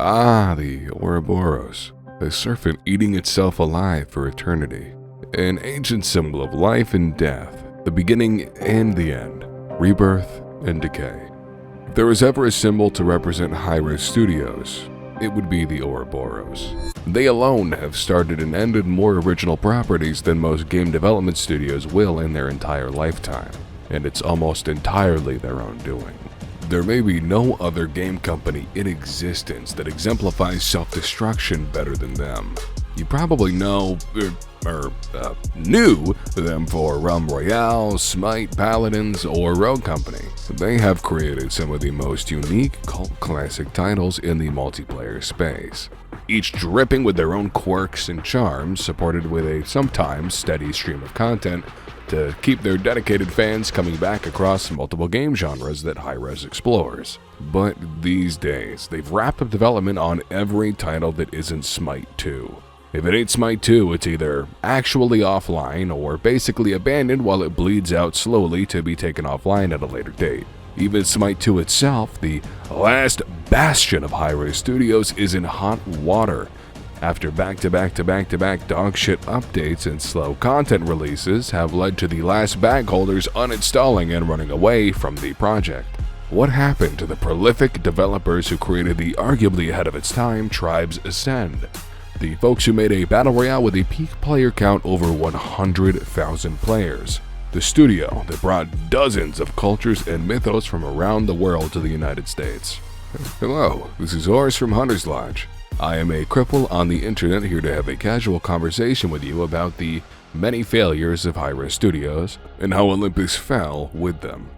Ah, the Ouroboros, a serpent eating itself alive for eternity. An ancient symbol of life and death, the beginning and the end, rebirth and decay. If there was ever a symbol to represent Hi-Rez Studios, it would be the Ouroboros. They alone have started and ended more original properties than most game development studios will in their entire lifetime, and it's almost entirely their own doing. There may be no other game company in existence that exemplifies self-destruction better than them. You probably know, knew them for Royale, Smite, Paladins, or Rogue Company. They have created some of the most unique cult classic titles in the multiplayer space, each dripping with their own quirks and charms, supported with a sometimes steady stream of content to keep their dedicated fans coming back across multiple game genres that Hi-Rez explores. But these days, they've wrapped up development on every title that isn't Smite 2. If it ain't Smite 2, it's either actually offline or basically abandoned while it bleeds out slowly to be taken offline at a later date. Even Smite 2 itself, the last bastion of Hi-Rez Studios, is in hot water. After back-to-back-to-back-to-back dogshit updates and slow content releases have led to the last bag holders uninstalling and running away from the project. What happened to the prolific developers who created the arguably ahead of its time Tribes Ascend? The folks who made a battle royale with a peak player count over 100,000 players. The studio that brought dozens of cultures and mythos from around the world to the United States. Hello, this is Horace from Hunter's Lodge. I am a cripple on the internet here to have a casual conversation with you about the many failures of Hi-Rez Studios and how Olympus fell with them.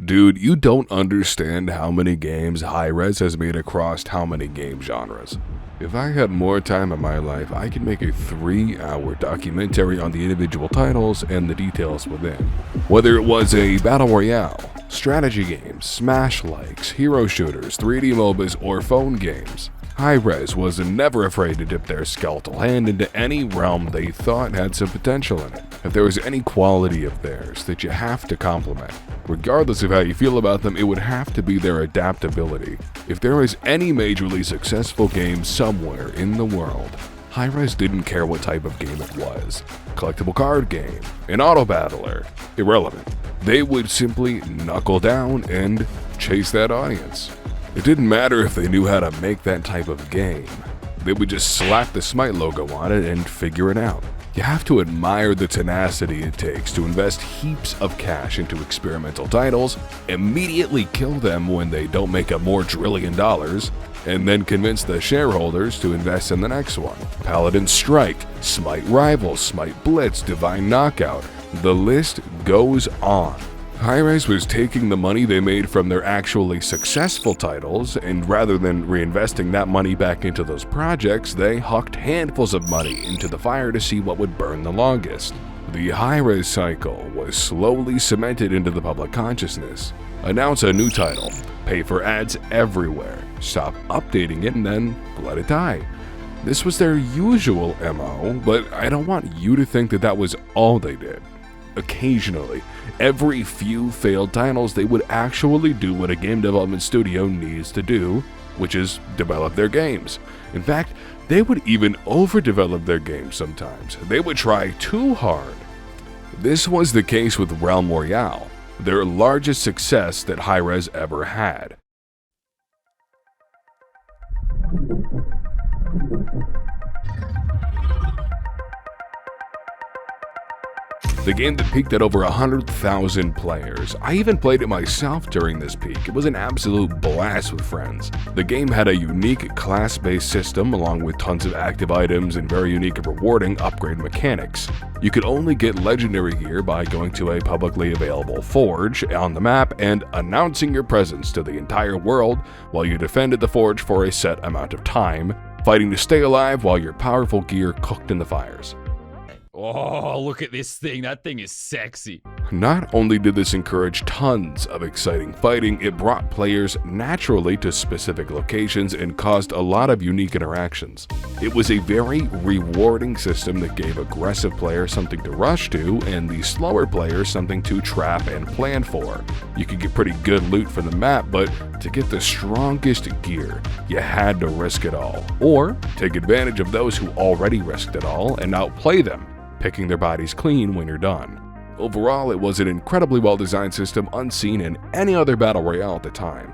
Dude, you don't understand how many games Hi-Rez has made across how many game genres. If I had more time in my life, I could make a 3-hour documentary on the individual titles and the details within. Whether it was a battle royale, strategy games, smash-likes, hero shooters, 3D MOBAs, or phone games, Hi-Rez was never afraid to dip their skeletal hand into any realm they thought had some potential in it. If there was any quality of theirs that you have to compliment, regardless of how you feel about them, it would have to be their adaptability. If there was any majorly successful game somewhere in the world, Hi-Rez didn't care what type of game it was. Collectible card game, an auto battler, irrelevant. They would simply knuckle down and chase that audience. It didn't matter if they knew how to make that type of game. They would just slap the Smite logo on it and figure it out. You have to admire the tenacity it takes to invest heaps of cash into experimental titles, immediately kill them when they don't make a more trillion dollars, and then convince the shareholders to invest in the next one. Paladins Strike, Smite Rivals, Smite Blitz, Divine Knockout. The list goes on. Hi-Rez was taking the money they made from their actually successful titles, and rather than reinvesting that money back into those projects, they hucked handfuls of money into the fire to see what would burn the longest. The Hi-Rez cycle was slowly cemented into the public consciousness. Announce a new title, pay for ads everywhere, stop updating it, and then let it die. This was their usual MO, but I don't want you to think that that was all they did. Occasionally, every few failed titles, they would actually do what a game development studio needs to do, which is develop their games. In fact, they would even overdevelop their games sometimes. They would try too hard. This was the case with Realm Royale, their largest success that Hi-Rez ever had. The game that peaked at over 100,000 players. I even played it myself during this peak. It was an absolute blast with friends. The game had a unique class-based system along with tons of active items and very unique and rewarding upgrade mechanics. You could only get legendary gear by going to a publicly available forge on the map and announcing your presence to the entire world while you defended the forge for a set amount of time, fighting to stay alive while your powerful gear cooked in the fires. Oh, look at this thing. That thing is sexy. Not only did this encourage tons of exciting fighting, it brought players naturally to specific locations and caused a lot of unique interactions. It was a very rewarding system that gave aggressive players something to rush to and the slower players something to trap and plan for. You could get pretty good loot from the map, but to get the strongest gear, you had to risk it all, or take advantage of those who already risked it all and outplay them, picking their bodies clean when you're done. Overall, it was an incredibly well-designed system unseen in any other battle royale at the time.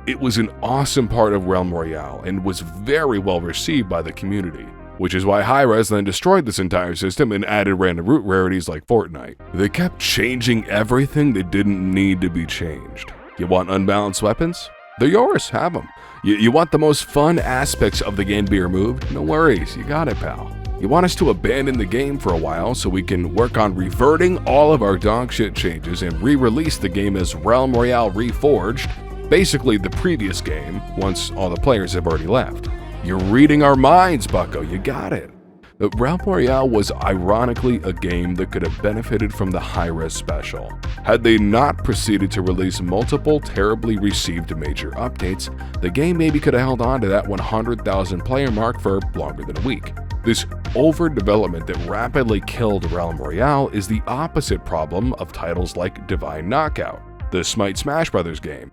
It was an awesome part of Realm Royale and was very well received by the community, which is why Hi-Rez then destroyed this entire system and added random root rarities like Fortnite. They kept changing everything that didn't need to be changed. You want unbalanced weapons? They're yours, have them. You want the most fun aspects of the game to be removed? No worries, you got it, pal. You want us to abandon the game for a while so we can work on reverting all of our dogshit changes and re-release the game as Realm Royale Reforged, basically the previous game, once all the players have already left. You're reading our minds, bucko, you got it. But Realm Royale was ironically a game that could have benefited from the Hi-Rez special. Had they not proceeded to release multiple terribly received major updates, the game maybe could have held on to that 100,000 player mark for longer than a week. This overdevelopment that rapidly killed Realm Royale is the opposite problem of titles like Divine Knockout, the Smite Smash Bros. Game.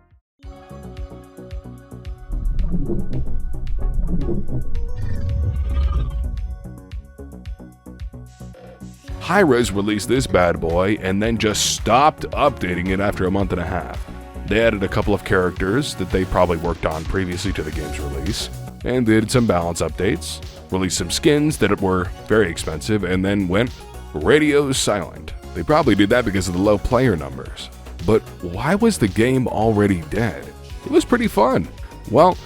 Hi-Rez released this bad boy and then just stopped updating it after a month and a half. They added a couple of characters that they probably worked on previously to the game's release, and did some balance updates, released some skins that were very expensive, and then went radio silent. They probably did that because of the low player numbers. But why was the game already dead? It was pretty fun. Well,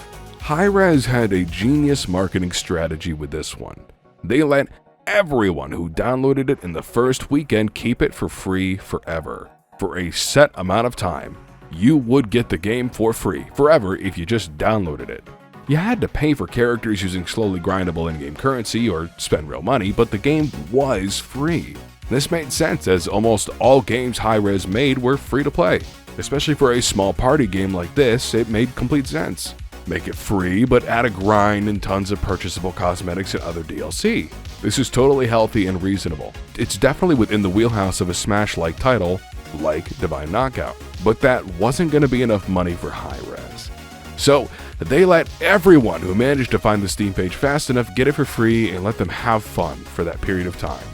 Hi-Rez had a genius marketing strategy with this one. They let everyone who downloaded it in the first weekend keep it for free forever. For a set amount of time, you would get the game for free forever if you just downloaded it. You had to pay for characters using slowly grindable in-game currency or spend real money, but the game was free. This made sense as almost all games Hi-Rez made were free to play. Especially for a small party game like this, it made complete sense. Make it free, but add a grind and tons of purchasable cosmetics and other DLC. This is totally healthy and reasonable. It's definitely within the wheelhouse of a Smash-like title, like Divine Knockout. But that wasn't going to be enough money for Hi-Rez. So, they let everyone who managed to find the Steam page fast enough get it for free and let them have fun for that period of time.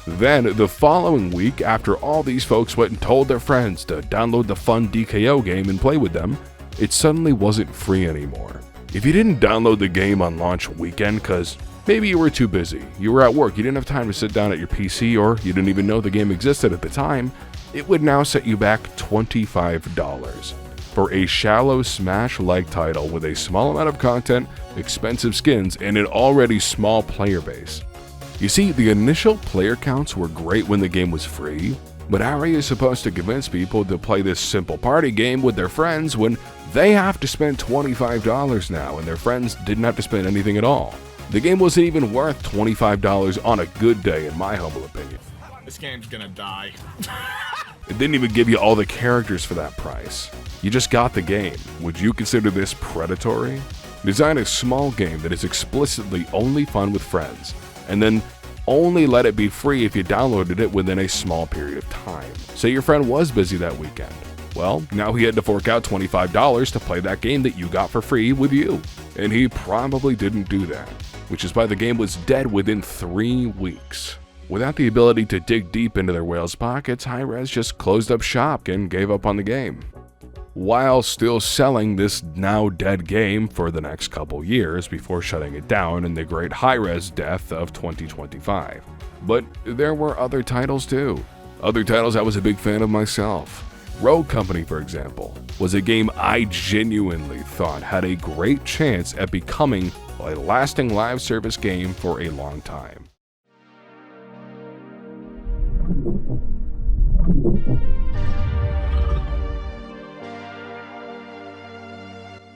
Then, the following week, after all these folks went and told their friends to download the fun DKO game and play with them, it suddenly wasn't free anymore. If you didn't download the game on launch weekend because maybe you were too busy, you were at work, you didn't have time to sit down at your PC, or you didn't even know the game existed at the time, it would now set you back $25 for a shallow Smash-like title with a small amount of content, expensive skins, and an already small player base. You see, the initial player counts were great when the game was free, but how are you supposed to convince people to play this simple party game with their friends when they have to spend $25 now and their friends didn't have to spend anything at all? The game wasn't even worth $25 on a good day, in my humble opinion. This game's gonna die. It didn't even give you all the characters for that price. You just got the game. Would you consider this predatory? Design a small game that is explicitly only fun with friends, and then only let it be free if you downloaded it within a small period of time. Say your friend was busy that weekend. Well, now he had to fork out $25 to play that game that you got for free with you. And he probably didn't do that, which is why the game was dead within 3 weeks. Without the ability to dig deep into their whales' pockets, Hi-Rez just closed up shop and gave up on the game, while still selling this now dead game for the next couple years before shutting it down in the great Hi-Rez death of 2025. But there were other titles too. Other titles I was a big fan of myself. Rogue Company, for example, was a game I genuinely thought had a great chance at becoming a lasting live service game for a long time.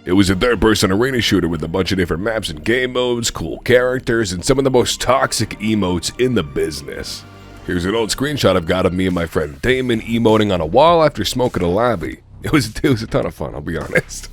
It was a third-person arena shooter with a bunch of different maps and game modes, cool characters, and some of the most toxic emotes in the business. Here's an old screenshot I've got of me and my friend Damon emoting on a wall after smoking a lobby. It was a ton of fun, I'll be honest.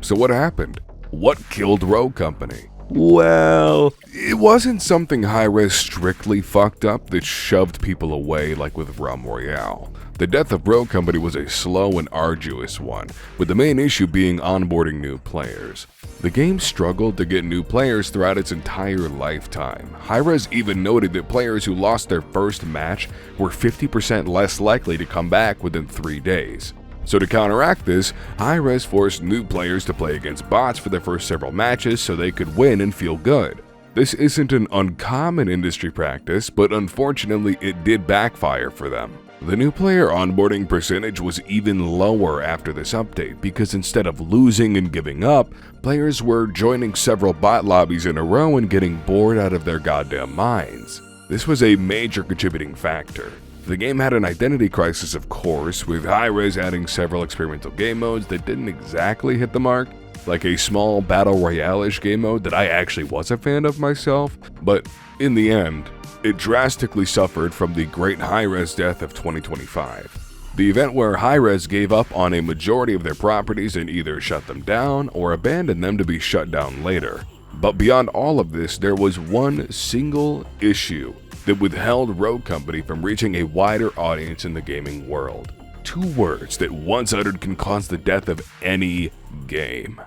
So what happened? What killed Rogue Company? Well, it wasn't something Hi-Rez strictly fucked up that shoved people away like with Royale. The death of Rogue Company was a slow and arduous one, with the main issue being onboarding new players. The game struggled to get new players throughout its entire lifetime. Hi-Rez even noted that players who lost their first match were 50% less likely to come back within 3 days. So to counteract this, Hi-Rez forced new players to play against bots for their first several matches so they could win and feel good. This isn't an uncommon industry practice, but unfortunately it did backfire for them. The new player onboarding percentage was even lower after this update because instead of losing and giving up, players were joining several bot lobbies in a row and getting bored out of their goddamn minds. This was a major contributing factor. The game had an identity crisis, of course, with Hi-Rez adding several experimental game modes that didn't exactly hit the mark, like a small battle royale-ish game mode that I actually was a fan of myself, but in the end, it drastically suffered from the great Hi-Rez death of 2025. The event where Hi-Rez gave up on a majority of their properties and either shut them down or abandoned them to be shut down later. But beyond all of this, there was one single issue that withheld Rogue Company from reaching a wider audience in the gaming world. 2 words that once uttered can cause the death of any game.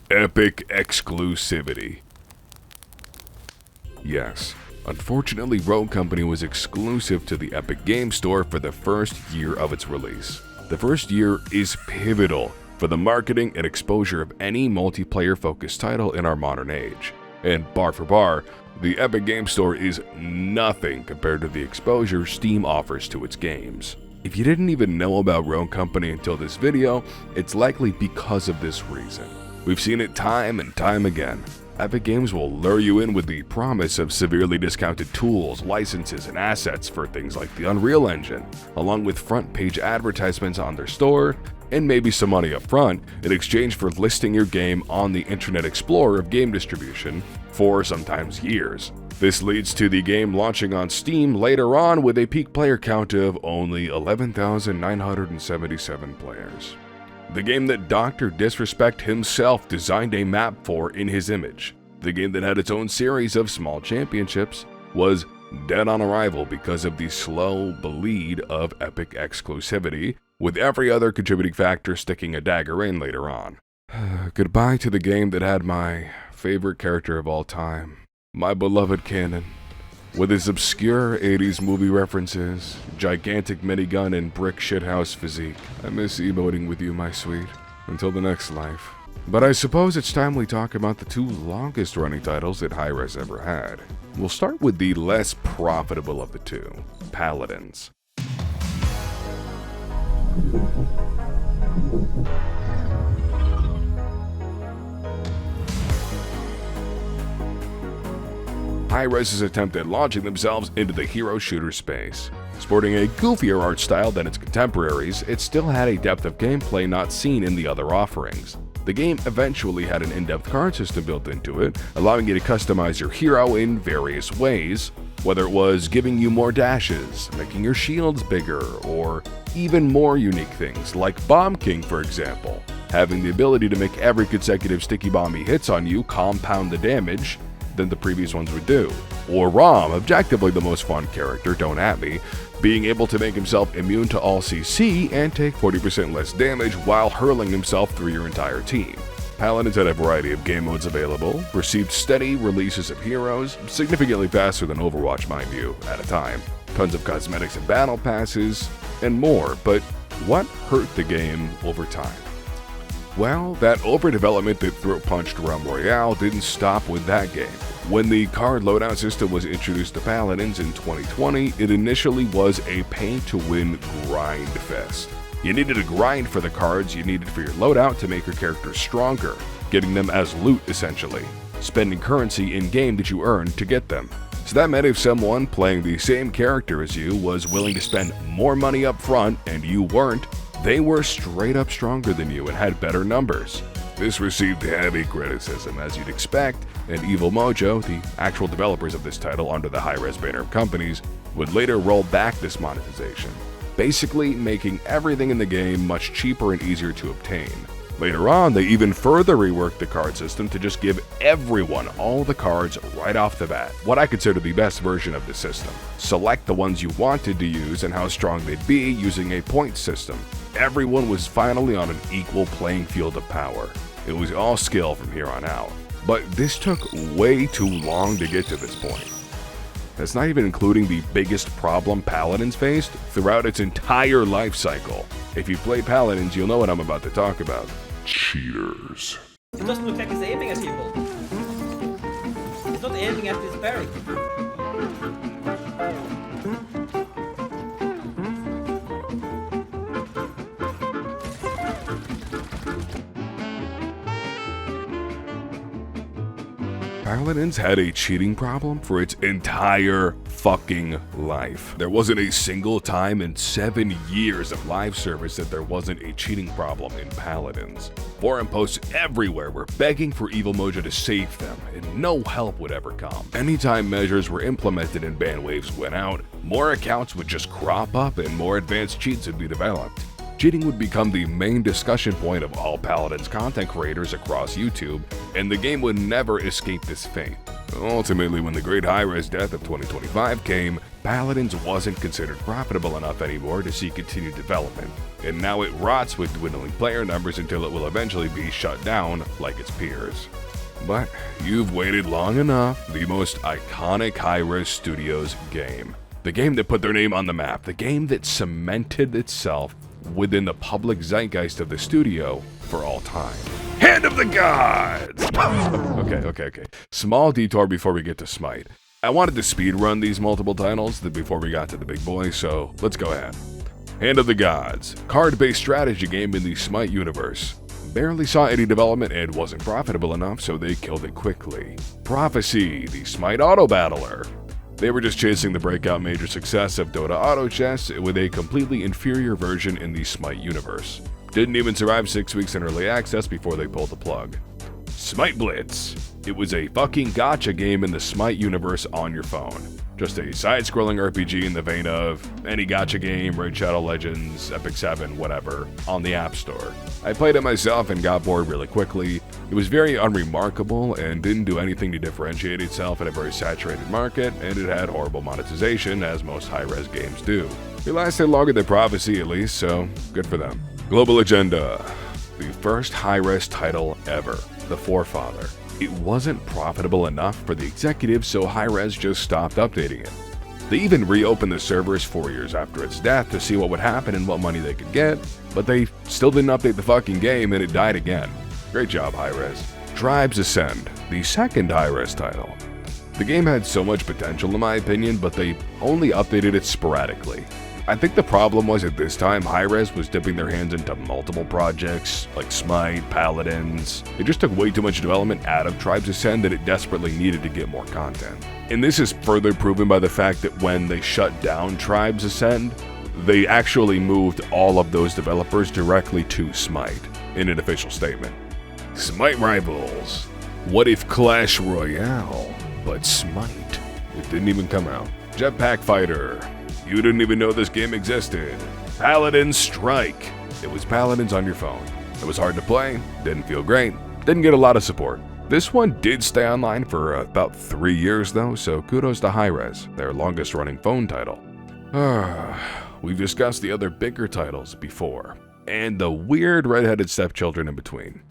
Epic exclusivity. Yes, unfortunately Rogue Company was exclusive to the Epic Game Store for the first year of its release. The first year is pivotal for the marketing and exposure of any multiplayer-focused title in our modern age. And bar for bar, the Epic Game Store is nothing compared to the exposure Steam offers to its games. If you didn't even know about Rogue Company until this video, it's likely because of this reason. We've seen it time and time again. Epic Games will lure you in with the promise of severely discounted tools, licenses, and assets for things like the Unreal Engine, along with front-page advertisements on their store, and maybe some money up front in exchange for listing your game on the Internet Explorer of game distribution for sometimes years. This leads to the game launching on Steam later on with a peak player count of only 11,977 players. The game that Dr. Disrespect himself designed a map for in his image. The game that had its own series of small championships was dead on arrival because of the slow bleed of Epic exclusivity, with every other contributing factor sticking a dagger in later on. Goodbye to the game that had my favorite character of all time, my beloved Canon. With his obscure 80s movie references, gigantic minigun, and brick shithouse physique. I miss emoting with you, my sweet. Until the next life. But I suppose it's time we talk about the 2 longest running titles that Hi-Rez ever had. We'll start with the less profitable of the 2, Paladins. Hi-Rez's attempt at launching themselves into the hero shooter space. Sporting a goofier art style than its contemporaries, it still had a depth of gameplay not seen in the other offerings. The game eventually had an in-depth card system built into it, allowing you to customize your hero in various ways, whether it was giving you more dashes, making your shields bigger, or even more unique things, like Bomb King for example, having the ability to make every consecutive sticky bomb he hits on you compound the damage than the previous ones would do. Or Rom, objectively the most fun character, don't at me, being able to make himself immune to all CC and take 40% less damage while hurling himself through your entire team. Paladins had a variety of game modes available, received steady releases of heroes, significantly faster than Overwatch mind you, at a time, tons of cosmetics and battle passes, and more, but what hurt the game over time? Well, that overdevelopment that throat-punched Royale didn't stop with that game. When the card loadout system was introduced to Paladins in 2020, it initially was a pay-to-win grind fest. You needed to grind for the cards you needed for your loadout to make your characters stronger, getting them as loot essentially, spending currency in-game that you earned to get them. So that meant if someone playing the same character as you was willing to spend more money up front and you weren't, they were straight up stronger than you and had better numbers. This received heavy criticism, as you'd expect, and Evil Mojo, the actual developers of this title under the Hi-Rez banner of companies, would later roll back this monetization, basically making everything in the game much cheaper and easier to obtain. Later on, they even further reworked the card system to just give everyone all the cards right off the bat, what I consider the best version of the system. Select the ones you wanted to use and how strong they'd be using a point system. Everyone was finally on an equal playing field of power. It was all skill from here on out. But this took way too long to get to this point. That's not even including the biggest problem Paladins faced throughout its entire life cycle. If you play Paladins, you'll know what I'm about to talk about. Cheaters. It doesn't look like it's aiming at people. It's not aiming at this berry. Paladins had a cheating problem for its entire fucking life. There wasn't a single time in 7 years of live service that there wasn't a cheating problem in Paladins. Forum posts everywhere were begging for Evil Mojo to save them, and no help would ever come. Anytime measures were implemented and ban waves went out, more accounts would just crop up and more advanced cheats would be developed. Cheating would become the main discussion point of all Paladins content creators across YouTube, and the game would never escape this fate. Ultimately, when the great Hi-Rez death of 2025 came, Paladins wasn't considered profitable enough anymore to see continued development, and now it rots with dwindling player numbers until it will eventually be shut down like its peers. But you've waited long enough. The most iconic Hi-Rez Studios game. The game that put their name on the map. The game that cemented itself within the public zeitgeist of the studio for all time. Hand of the Gods! Okay. Small detour before we get to Smite. I wanted to speedrun these multiple titles before we got to the big boy, so let's go ahead. Hand of the Gods, card-based strategy game in the Smite universe. Barely saw any development and wasn't profitable enough, so they killed it quickly. Prophecy, the Smite auto battler. They were just chasing the breakout major success of Dota Auto Chess with a completely inferior version in the Smite universe. Didn't even survive 6 weeks in early access before they pulled the plug. Smite Blitz. It was a fucking gacha game in the Smite universe on your phone. Just a side-scrolling RPG in the vein of any gacha game, Raid Shadow Legends, Epic 7, whatever, on the App Store. I played it myself and got bored really quickly. It was very unremarkable and didn't do anything to differentiate itself in a very saturated market, and it had horrible monetization, as most Hi-Rez games do. It lasted longer than Prophecy at least, so good for them. Global Agenda. The first Hi-Rez title ever, The Forefather. It wasn't profitable enough for the executives, so Hi-Rez just stopped updating it. They even reopened the servers 4 years after its death to see what would happen and what money they could get, but they still didn't update the fucking game and it died again. Great job, Hi-Rez. Tribes Ascend, the second Hi-Rez title. The game had so much potential in my opinion, but they only updated it sporadically. I think the problem was at this time, Hi-Rez was dipping their hands into multiple projects, like Smite, Paladins. It just took way too much development out of Tribes Ascend that it desperately needed to get more content. And this is further proven by the fact that when they shut down Tribes Ascend, they actually moved all of those developers directly to Smite in an official statement. Smite Rivals. What if Clash Royale, but Smite? It didn't even come out. Jetpack Fighter. You didn't even know this game existed. Paladins Strike. It was Paladins on your phone. It was hard to play, didn't feel great, didn't get a lot of support. This one did stay online for about 3 years though, so kudos to Hi-Rez, their longest running phone title. We've discussed the other bigger titles before, and the weird redheaded stepchildren in between.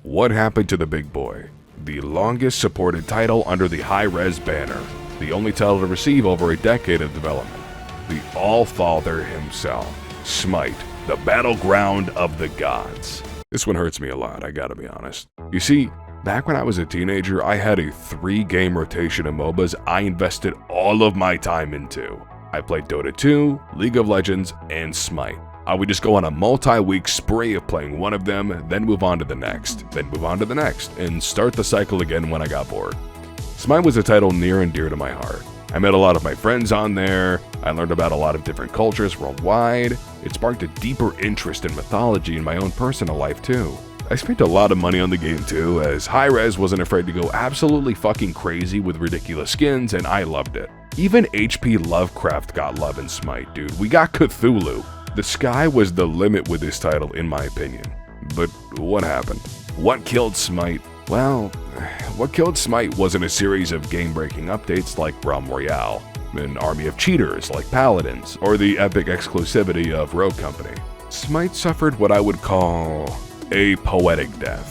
What happened to the big boy? The longest supported title under the Hi-Rez banner, the only title to receive over a decade of development. The All-Father himself, Smite, the battleground of the gods. This one hurts me a lot, I gotta be honest. You see, back when I was a teenager, I had a 3-game rotation of MOBAs I invested all of my time into. I played Dota 2, League of Legends, and Smite. I would just go on a multi-week spree of playing one of them, then move on to the next, then move on to the next, and start the cycle again when I got bored. Smite was a title near and dear to my heart. I met a lot of my friends on there, I learned about a lot of different cultures worldwide. It sparked a deeper interest in mythology in my own personal life too. I spent a lot of money on the game too, as Hi-Rez wasn't afraid to go absolutely fucking crazy with ridiculous skins, and I loved it. Even H.P. Lovecraft got love in Smite, dude. We got Cthulhu. The sky was the limit with this title, in my opinion. But what happened? What killed Smite? Well, what killed Smite wasn't a series of game-breaking updates like Royale, an army of cheaters like Paladins, or the epic exclusivity of Rogue Company. Smite suffered what I would call a poetic death.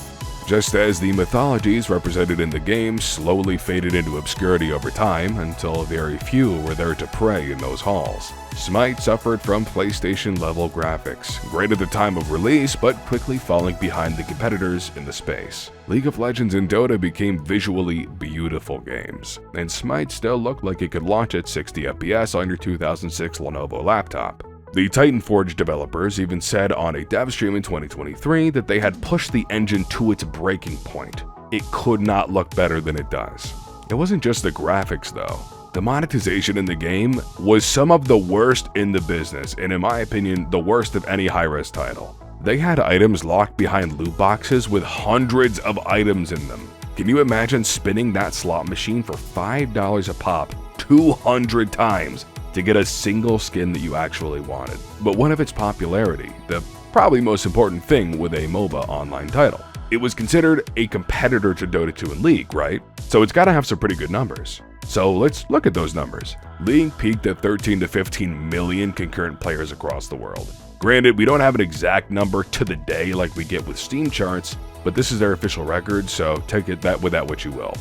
Just as the mythologies represented in the game slowly faded into obscurity over time until very few were there to pray in those halls. Smite suffered from PlayStation-level graphics, great at the time of release but quickly falling behind the competitors in the space. League of Legends and Dota became visually beautiful games, and Smite still looked like it could launch at 60 FPS on your 2006 Lenovo laptop. The Titanforge developers even said on a dev stream in 2023 that they had pushed the engine to its breaking point. It could not look better than it does. It wasn't just the graphics though. The monetization in the game was some of the worst in the business, and in my opinion, the worst of any Hi-Rez title. They had items locked behind loot boxes with hundreds of items in them. Can you imagine spinning that slot machine for $5 a pop 200 times? To get a single skin that you actually wanted? But one of its popularity, the probably most important thing with a MOBA online title. It was considered a competitor to Dota 2 and League, right? So it's gotta have some pretty good numbers. So let's look at those numbers. League peaked at 13 to 15 million concurrent players across the world. Granted, we don't have an exact number to the day like we get with Steam charts, but this is their official record, so take it with that what you will.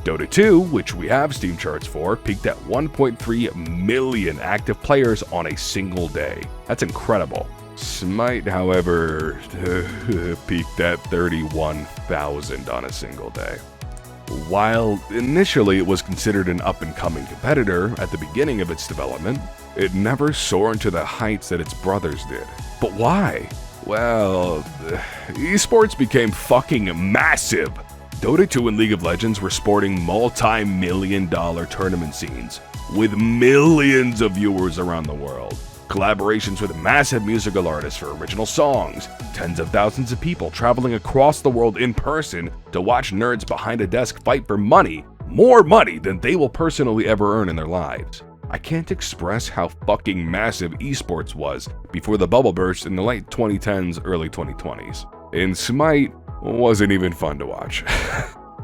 Dota 2, which we have Steam charts for, peaked at 1.3 million active players on a single day. That's incredible. Smite, however, peaked at 31,000 on a single day. While initially it was considered an up-and-coming competitor at the beginning of its development, it never soared to the heights that its brothers did. But why? Well, esports became fucking massive. Dota 2 and League of Legends were sporting multi-million-dollar tournament scenes with millions of viewers around the world. Collaborations with massive musical artists for original songs, tens of thousands of people traveling across the world in person to watch nerds behind a desk fight for money, more money than they will personally ever earn in their lives. I can't express how fucking massive esports was before the bubble burst in the late 2010s, early 2020s. And Smite wasn't even fun to watch.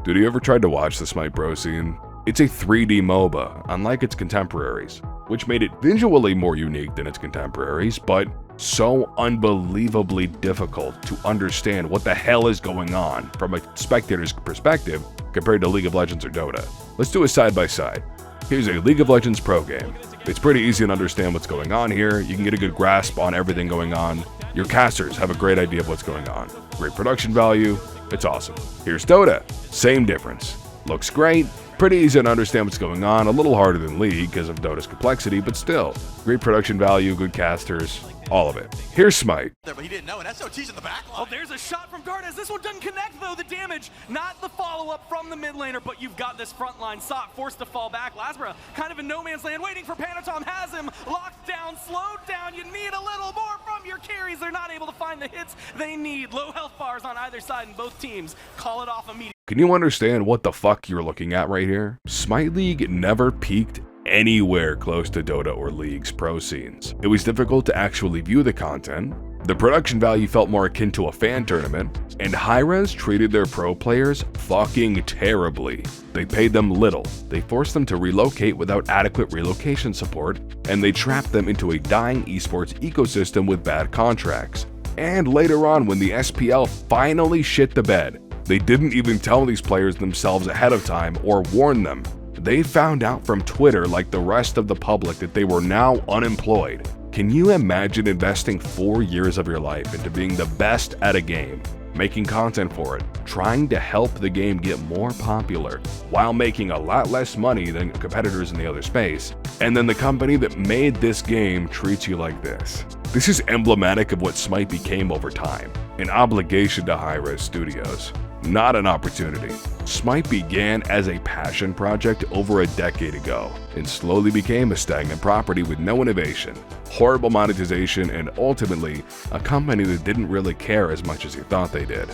Did you ever try to watch the Smite Bro scene? It's a 3D MOBA, unlike its contemporaries, which made it visually more unique than its contemporaries, but so unbelievably difficult to understand what the hell is going on from a spectator's perspective compared to League of Legends or Dota. Let's do a side-by-side. Here's a League of Legends pro game. It's pretty easy to understand what's going on here, you can get a good grasp on everything going on. Your casters have a great idea of what's going on. Great production value, it's awesome. Here's Dota, same difference. Looks great, pretty easy to understand what's going on, a little harder than League because of Dota's complexity, but still. Great production value, good casters, all of it. Here's Smite. But he didn't know, and SOT's in the back line. Oh, there's a shot from Dardas. This one doesn't connect, though. The damage, not the follow-up from the mid laner, but you've got this front line. Sock forced to fall back. Lasbra kind of in no man's land, waiting for Panatom. Has him locked down, slowed down. You need a little more from your carries. They're not able to find the hits they need. Low health bars on either side, and both teams call it off immediately. Can you understand what the fuck you're looking at right here? Smite League never peaked anywhere close to Dota or League's pro scenes. It was difficult to actually view the content, the production value felt more akin to a fan tournament, and Hi-Rez treated their pro players fucking terribly. They paid them little, they forced them to relocate without adequate relocation support, and they trapped them into a dying esports ecosystem with bad contracts. And later on, when the SPL finally shit the bed, they didn't even tell these players themselves ahead of time or warn them. They found out from Twitter, like the rest of the public, that they were now unemployed. Can you imagine investing 4 years of your life into being the best at a game, making content for it, trying to help the game get more popular, while making a lot less money than competitors in the other space, and then the company that made this game treats you like this? This is emblematic of what Smite became over time, an obligation to Hi-Rez Studios. not an opportunity. Smite began as a passion project over a decade ago and slowly became a stagnant property with no innovation, horrible monetization, and ultimately a company that didn't really care as much as you thought they did.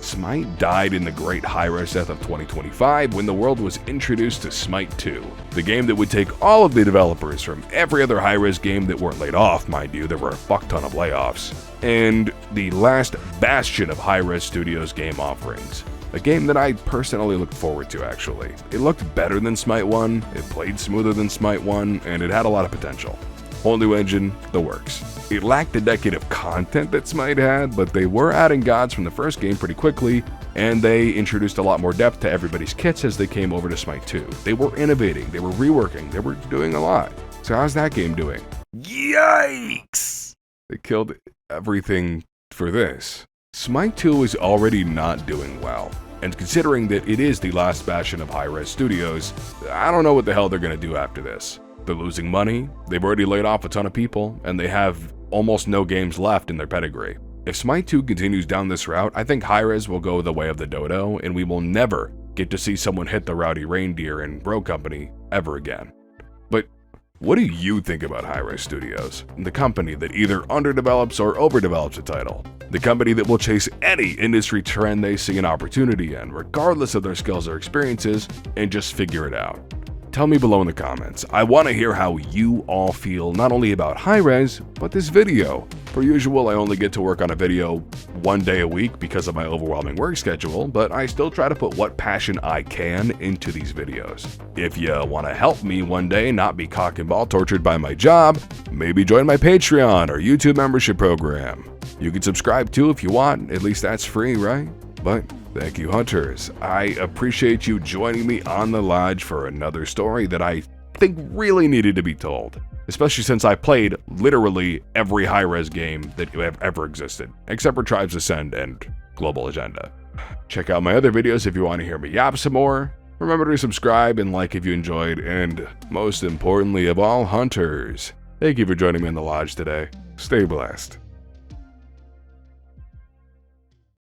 Smite died in the great Hi-Rez death of 2025 when the world was introduced to Smite 2, the game that would take all of the developers from every other Hi-Rez game that weren't laid off, mind you, there were a fuck ton of layoffs, and the last bastion of Hi-Rez Studios game offerings. A game that I personally looked forward to, actually. It looked better than Smite 1, it played smoother than Smite 1, and it had a lot of potential. Whole new engine, the works. It lacked the decade of content that Smite had, but they were adding gods from the first game pretty quickly, and they introduced a lot more depth to everybody's kits as they came over to Smite 2. They were innovating, they were reworking, they were doing a lot. So how's that game doing? Yikes! They killed everything for this. Smite 2 is already not doing well, and considering that it is the last bastion of Hi-Rez Studios, I don't know what the hell they're gonna do after this. They're losing money, they've already laid off a ton of people, and they have almost no games left in their pedigree. If Smite 2 continues down this route, I think Hi-Rez will go the way of the dodo, and we will never get to see someone hit the rowdy reindeer and bro company ever again. But what do you think about Hi-Rez Studios, the company that either underdevelops or overdevelops a title? The company that will chase any industry trend they see an opportunity in, regardless of their skills or experiences, and just figure it out. Tell me below in the comments. I want to hear how you all feel, not only about Hi-Rez, but this video. Per usual, I only get to work on a video one day a week because of my overwhelming work schedule, but I still try to put what passion I can into these videos. If you want to help me one day not be cock and ball tortured by my job, maybe join my Patreon or YouTube membership program. You can subscribe too if you want, at least that's free, right? But thank you, Hunters. I appreciate you joining me on the Lodge for another story that I think really needed to be told, especially since I played literally every Hi-Rez game that have ever existed, except for Tribes Ascend and Global Agenda. Check out my other videos if you want to hear me yap some more. Remember to subscribe and like if you enjoyed, and most importantly of all, Hunters, thank you for joining me on the Lodge today. Stay blessed.